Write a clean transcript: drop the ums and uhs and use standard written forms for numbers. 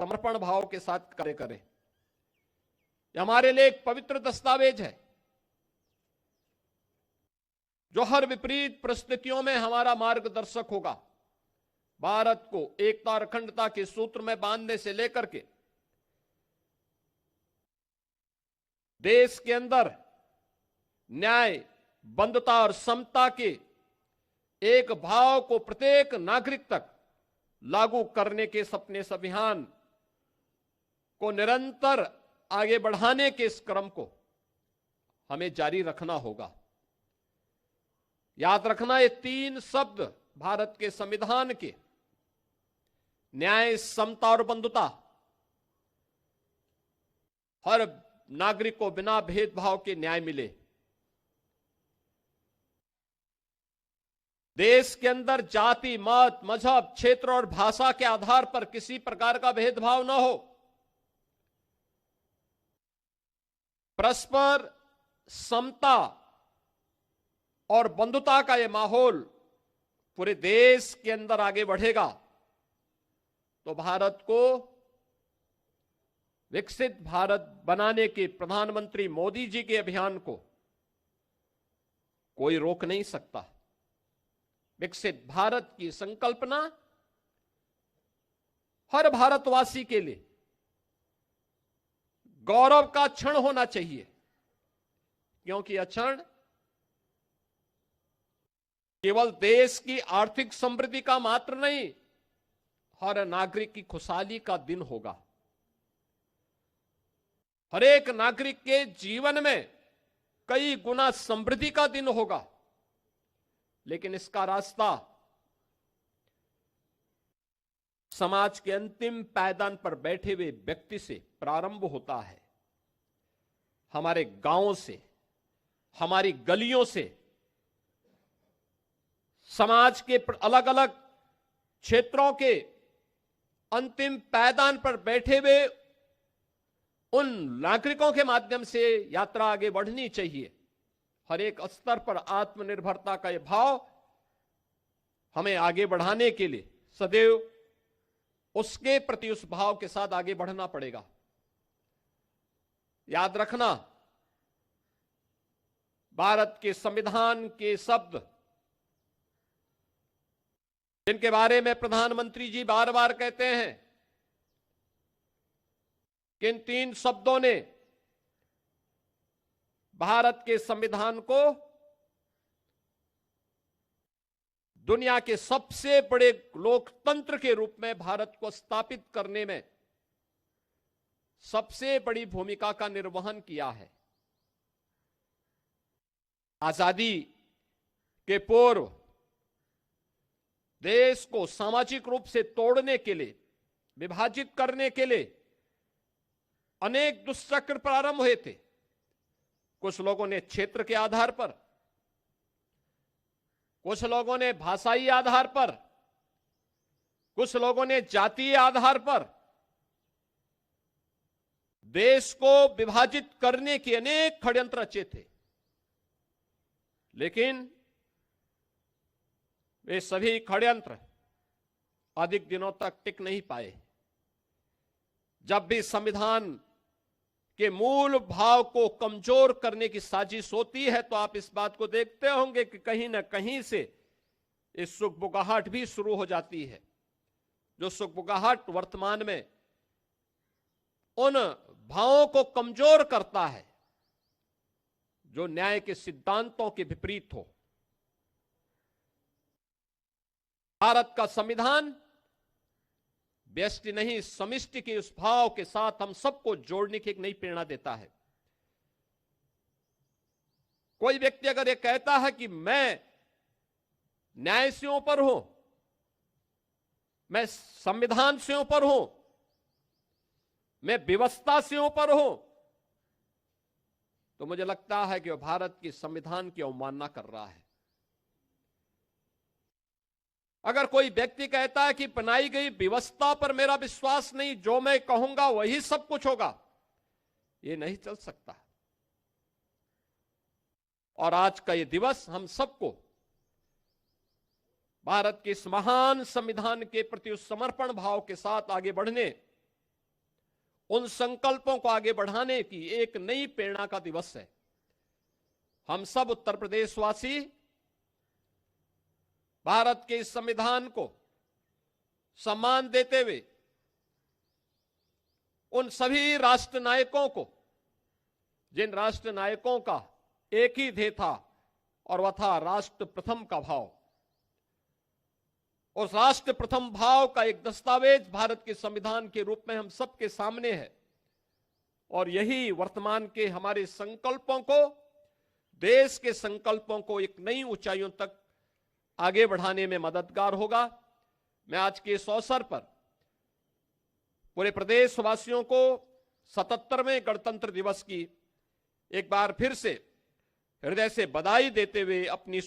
समर्पण भाव के साथ कार्य करें। यह हमारे लिए एक पवित्र दस्तावेज है जो हर विपरीत परिस्थितियों में हमारा मार्गदर्शक होगा। भारत को एकता और अखंडता के सूत्र में बांधने से लेकर के देश के अंदर न्याय, बंधुता और समता के एक भाव को प्रत्येक नागरिक तक लागू करने के सपने इस अभियान को निरंतर आगे बढ़ाने के इस क्रम को हमें जारी रखना होगा। याद रखना, ये 3 शब्द भारत के संविधान के न्याय, समता और बंधुता हर नागरिक को बिना भेदभाव के न्याय मिले। देश के अंदर जाति, मत, मजहब, क्षेत्र और भाषा के आधार पर किसी प्रकार का भेदभाव न हो। परस्पर समता और बंधुता का यह माहौल पूरे देश के अंदर आगे बढ़ेगा तो भारत को विकसित भारत बनाने के प्रधानमंत्री मोदी जी के अभियान को कोई रोक नहीं सकता। विकसित भारत की संकल्पना हर भारतवासी के लिए गौरव का क्षण होना चाहिए, क्योंकि यह क्षण केवल देश की आर्थिक समृद्धि का मात्र नहीं, हर नागरिक की खुशहाली का दिन होगा। हर एक नागरिक के जीवन में कई गुना समृद्धि का दिन होगा। लेकिन इसका रास्ता समाज के अंतिम पायदान पर बैठे हुए व्यक्ति से प्रारंभ होता है। हमारे गांवों से, हमारी गलियों से, समाज के अलग अलग क्षेत्रों के अंतिम पायदान पर बैठे हुए उन नागरिकों के माध्यम से यात्रा आगे बढ़नी चाहिए। हर एक स्तर पर आत्मनिर्भरता का यह भाव हमें आगे बढ़ाने के लिए सदैव उसके प्रति उस भाव के साथ आगे बढ़ना पड़ेगा। याद रखना, भारत के संविधान के शब्द जिनके बारे में प्रधानमंत्री जी बार बार कहते हैं कि इन 3 शब्दों ने भारत के संविधान को दुनिया के सबसे बड़े लोकतंत्र के रूप में भारत को स्थापित करने में सबसे बड़ी भूमिका का निर्वहन किया है। आजादी के पूर्व देश को सामाजिक रूप से तोड़ने के लिए, विभाजित करने के लिए अनेक दुष्चक्र प्रारंभ हुए थे। कुछ लोगों ने क्षेत्र के आधार पर, कुछ लोगों ने भाषाई आधार पर, कुछ लोगों ने जातीय आधार पर देश को विभाजित करने के अनेक षड्यंत्र रचे थे। लेकिन वे सभी षड्यंत्र अधिक दिनों तक टिक नहीं पाए। जब भी संविधान के मूल भाव को कमजोर करने की साजिश होती है तो आप इस बात को देखते होंगे कि कहीं ना कहीं से इस सुगबुगाहट भी शुरू हो जाती है, जो सुगबुगाहट वर्तमान में उन भावों को कमजोर करता है जो न्याय के सिद्धांतों के विपरीत हो। भारत का संविधान व्यष्टि नहीं, समिष्टि के उस भाव के साथ हम सबको जोड़ने की एक नई प्रेरणा देता है। कोई व्यक्ति अगर यह कहता है कि मैं न्याय से ऊपर हूं, मैं संविधान से ऊपर हूं, मैं व्यवस्था से ऊपर हूं, तो मुझे लगता है कि वह भारत की संविधान की अवमानना कर रहा है। अगर कोई व्यक्ति कहता है कि बनाई गई व्यवस्था पर मेरा विश्वास नहीं, जो मैं कहूंगा वही सब कुछ होगा, यह नहीं चल सकता। और आज का यह दिवस हम सबको भारत के इस महान संविधान के प्रति उस समर्पण भाव के साथ आगे बढ़ने उन संकल्पों को आगे बढ़ाने की एक नई प्रेरणा का दिवस है। हम सब उत्तर प्रदेशवासी भारत के इस संविधान को सम्मान देते हुए उन सभी राष्ट्र नायकों को, जिन राष्ट्र नायकों का एक ही ध्येय था और वह था राष्ट्र प्रथम का भाव, उस राष्ट्र प्रथम भाव का एक दस्तावेज भारत के संविधान के रूप में हम सबके सामने है। और यही वर्तमान के हमारे संकल्पों को, देश के संकल्पों को एक नई ऊंचाइयों तक आगे बढ़ाने में मददगार होगा। मैं आज के इस अवसर पर पूरे प्रदेशवासियों को 77वें गणतंत्र दिवस की एक बार फिर से हृदय से बधाई देते हुए अपनी